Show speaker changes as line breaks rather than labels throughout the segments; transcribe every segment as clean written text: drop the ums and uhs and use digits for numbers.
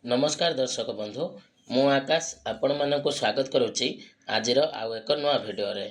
नमस्कार दर्शक बंधु मु आकाश आपण मानक स्वागत करुच्ची आजिर आउ एक नुआ भिडियो रे।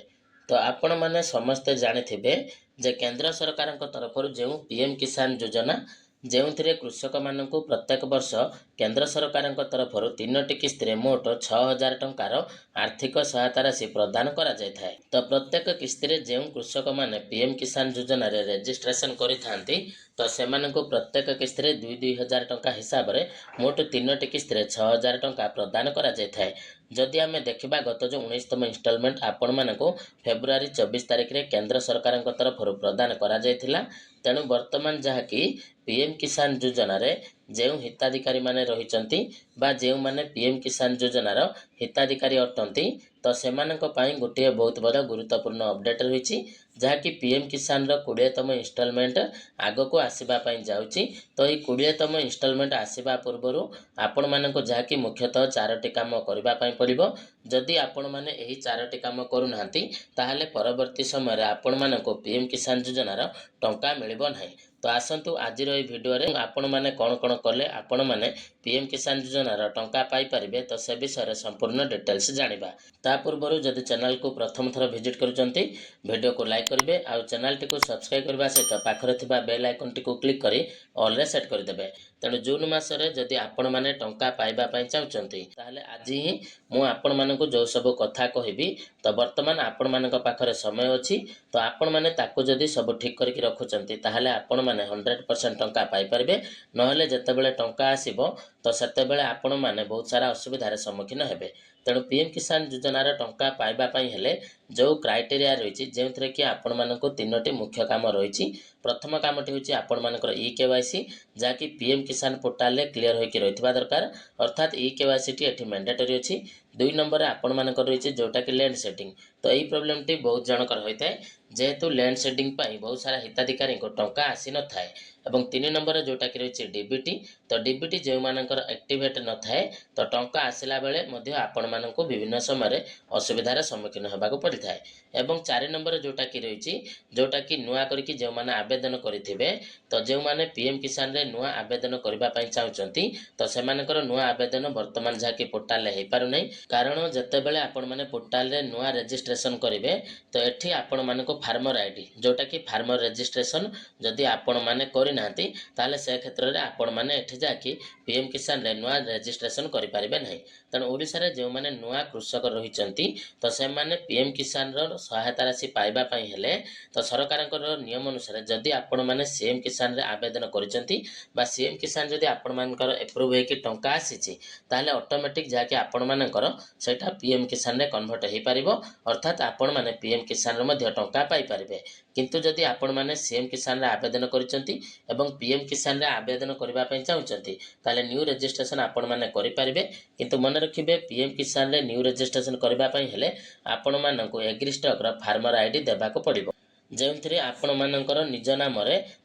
तो आपण माने समस्ते जानिथिबे जे केंद्र सरकार तरफ जो पीएम किसान योजना जो कृषक मानक प्रत्येक वर्ष केंद्र सरकार तरफ 3टी किस्ती मोट 6000 टंकार आर्थिक सहायता राशि प्रदान करा जाय थाए। तो प्रत्येक किस्ती जो कृषक माने पीएम किसान योजना रे रजिस्ट्रेशन करिथांती तो सेमानंको प्रत्येक किस्ती 2,000 टंका हिसाब रे मोट 3टी किस्ती 6000 टंका प्रदान करा जाय थाए। जदि आमे देखिबा गत जो 19तम इंस्टॉलमेंट आपण मानको फेब्रुआरी 24 तारिख रे केंद्र सरकार तरफ प्रदान करा जायथिला। तेणु वर्तमान जहाँकि पीएम किसान योजना रे जो हिताधिकारी माने रहिचंती बा जो माने पीएम किसान योजना रो हिताधिकारी अटंती तो सेमानंको पाई गोटे बहुत बड़ गुरुत्वपूर्ण अपडेट रहिछि जहाँकि पीएम किसान रो 20तम इंस्टॉलमेंट आगो को आसीबा पाई जाउछि। तो ई 20तम इंस्टॉलमेंट आसीबा पूर्वरु आपण मानको जहाँकि मुख्यतः 4टी काम करबा पाई पड़िबो। जदि आपण माने एही 4टी काम करू नांती ताहाले परवर्ती समय रे आपण मानको पीएम किसान योजना रो टंका मिलिबो नाही। तो आसंतु आजिर ए भिडियो रे आपण माने कोन कोन कले आपण माने पीएम किसान योजना रो टंका पाई परिबे तो से विषय रे संपूर्ण डिटेल्स जानिबा। ता पूर्वरु जदि चैनल को प्रथम थर विजिट करूचंती वीडियो को लाइक करिवे आ चैनल टी को सब्सक्राइब करबा सहित पाखरे थिबा बेल आइकन टी को क्लिक करी ऑल रे सेट कर देबे। तेणु जून मासरे जदि आपण माने टंका पाइबा पाई चाहउचंती ताहले आज ही मु आपण मानकु जो सब कथा कहिबी तो वर्तमान आपण मानक पाखरे समय अछि। तो आपण माने ताकु जदि सब ठीक करके रखुचंती ताहले आपण माने 100% टंका पाई परिबे। नहले जतेबेले टंका आसीबो तो सेतेबेले आपण माने बहुत सारा असुविधार सम्मुखीन हेबे। तेणु पीएम किसान योजना टंका पाइबा पाई हेले जो क्राइटेरिया रही जो कि आपण मानक 3टी मुख्य काम रही। प्रथम कामटी हूँ आपण मानकर ई-केवाईसी जहाँकि पीएम किसान पोर्टाल रे क्लियर होकर रही दरकार अर्थात ई-केवाईसी टी एठी मैंडेटरी अच्छी। 2 नंबर आपण मानकर रही जोटा कि लैंड सेटिंग। तो यही प्रोब्लेम टी बहुत जनकर होता है जेहेतु लैंड सेटिंग पाई बहुत सारा हिताधिकारी को टंका आसी न थाए। एवं 3 नंबर जोटा कि रही डीबीटी। तो डीबीटी जो मानकर एक्टिवेट न थाए तो टंका आसिला बेले मध्य आपण मानको विभिन्न समय असुविधार सम्मुखीन होबाको पड़िथाए। एवं 4 नंबर जोटा कि रही जोटा कि नुआ करके जो माने आवेदन करिथिबे तो जो माने पीएम किसान रे नुआ आवेदन करबा पई चाहउचंती तो सेमानकर नुआ आवेदन वर्तमान जहाँकि पोर्टाल रे हे पारु नै। कारण जतेबेले आपण माने पोर्टाल रे नुआ रजिस्ट्रेशन करिवे तो एठी आपण मानको फार्मर आईडी जोटा कि फार्मर रजिस्ट्रेशन जदि आपण माने करि नांती ताले से क्षेत्र रे आपण माने एठी जाकी पीएम किसान रे नुआ रजिस्ट्रेशन करि पारिबे नै। तेणु ओडिसा रे जो माने नुआ कृषक रहिचंती तो से माने पीएम किसान रो सहायता राशि पाइबा पई हेले तो सरकारकर नियम अनुसार जदि आपण माने सीएम किसान रे आवेदन करिसंती बा सीएम किसान जदि आपण मानकर अप्रूव हे कि टंका आसीची ताले ऑटोमेटिक जाके आपण मानकर सेटा पीएम किसान रे कन्वर्ट हे पारिबो अर्थात आपण माने पीएम किसान रो मध्ये टंका पाई परिबे। किंतु जदि आपण माने सीएम किसान रे आवेदन करिसंती एवं पीएम किसान रे आवेदन करबा पई चाहउचंती ताले न्यू रजिस्ट्रेशन आपण माने करि परिबे। किंतु मन रखिबे पीएम किसान रे न्यू रजिस्ट्रेशन करबा पई हेले आपण माननको एग्री स्टॉक रो फार्मर आईडी देबाको पड़िबो जो आपण मानकर निज नाम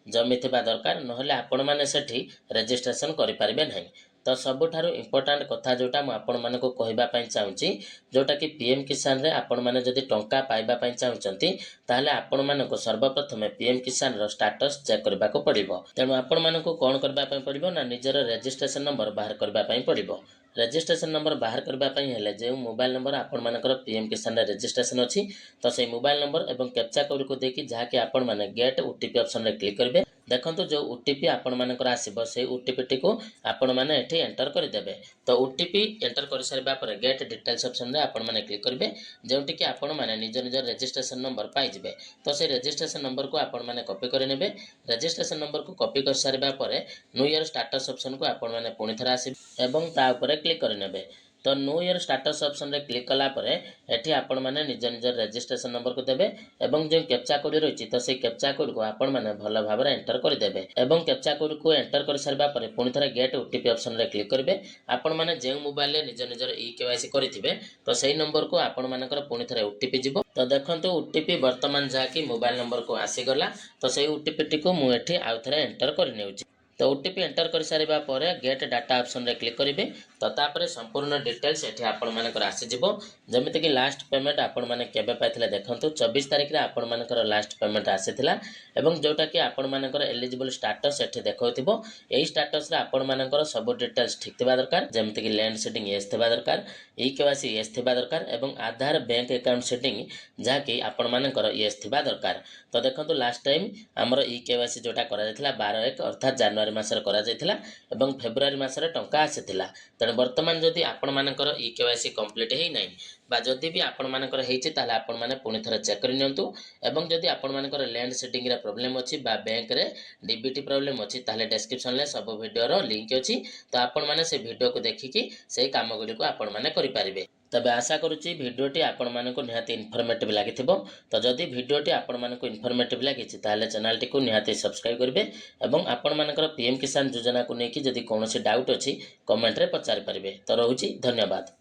जमी थिबा दरकार नहले आपण माने सेठी रजिस्ट्रेशन करि परिबे नहीं। तो सबुठारु इंपोर्टेंट कथा जोटा मु आपण मानको कहबा पई चाहूची जोटा कि पीएम किसान रे आपण माने जदि टंका पाइबा पई चाहउचंती ताहले आपण मानको सर्वप्रथम पीएम किसान रो स्टेटस चेक करबा को पड़िबो। तेणु आपण मानको कोन करबा पई पड़िबो ना निजर रजिस्ट्रेशन नंबर बाहर करबा पई पड़िबो। रजिस्ट्रेशन नंबर बाहर करबा पई हेले जे मोबाइल नंबर आपण मानकर पीएम किसान रे रजिस्ट्रेशन अछि तो से मोबाइल नंबर एवं कैप्चा कोड को देखि जहाँकि आपण माने गेट ओटीपी ऑप्शन रे क्लिक करिवे। देखंतु जो ओटीपी आपण मानकर आसीबो से ओटीपी टी को आपण माने एठी एंटर करि देबे। तो ओटीपी एंटर कर सारिबा पर गेट डिटेल्स ऑप्शन रे आपण माने क्लिक करिवे जेउटी कि आपण माने निज निज रजिस्ट्रेशन नंबर पाई जिवे। तो से रजिस्ट्रेशन नंबर को आपण माने कॉपी करि नेबे। रजिस्ट्रेशन नंबर को कॉपी कर सारिबा पर न्यू ईयर स्टेटस ऑप्शन को आपण माने पुनी थरा आसीबे एवं ता ऊपर क्लिक करि नेबे। तो न्यू ईयर स्टेटस ऑप्शन रे क्लिक कला परे एठी आपण माने निज निज रजिस्ट्रेशन नंबर को देबे एवं जो कैप्चा कोड रहिछि तो से कैप्चा कोड को आपण माने भलो भाबरे एंटर कर देबे एवं कैप्चा कोड को एंटर कर सारबा परे पुनी थरा गेट ओटीपी ऑप्शन रे क्लिक करबे। आपण माने जे मोबाइल रे निज निजर ई-केवाईसी करिथिबे तो सेही नंबर को आपण मानकर पुनी थरा ओटीपी जिवो। तो देखंतु ओटीपी वर्तमान जाकी मोबाइल नंबर को आसी गला तो सेही ओटीपी टी को मु एठी आउ थरा एंटर कर नेउछि। तो ओटीपी एंटर कर सारिबा परे गेट डाटा ऑप्शन रे क्लिक करिवे। तो तापर संपूर्ण डिटेल्स एठी आपण मानकर आसीजिवो जेमिति कि लास्ट पेमेंट आपण माने केबे पाइथिले देखंतु 24 तारिख रे आपण मानकर लास्ट पेमेंट आसीथिला एवं जोटा कि आपण मानकर एलिजिबल स्टेटस एठी देखौथिबो एई स्टेटस रे आपण मानकर सब डिटेल्स ठीक थिबा दरकार जेमिति कि लैंड सेटिंग यस थिबा दरकार केवाईसी यस थिबा दरकार एवं आधार बैंक अकाउंट सेटिंग जहा कि आपण मानकर यस थिबा दरकार। तो देखंतु लास्ट टाइम हमर केवाईसी जोटा करा जायथिला 12/1 अर्थात जनवरी मासरे करा जायथिला एवं फेब्रुआरी मासरे टंका आसीथिला तेणु वर्तमान जदि आपण मानकर केवाईसी कंप्लीट हेई नै बा जदि भी आपण मानकर हेइछि ताले आपण माने पुनि थरे चेक करि नियंतु एवं जदि आपण मानकर लैंड सेटिंग रे प्रॉब्लम अछि बा बैंक रे डीबीटी प्रॉब्लम अछि ताले डिस्क्रिप्शन ले सब वीडियो रो लिंक अछि तो आपण माने से वीडियो को देखिकि से काम गुडी को आपण माने करि पारिबे। तबे आशा करूची वीडियोटी आपण मानक निहाती इनफॉर्मेटिव लागिथिबो तो जदि वीडियोटी आपण मानक इनफॉर्मेटिव लागिछि ताले चैनल टी को निहाती सब्सक्राइब करिवे एवं आपण मानकर पीएम किसान योजना को नेकी जदि कोनोसी डाउट अछि कमेंट रे पचारि पारिबे। तो रहूची धन्यवाद।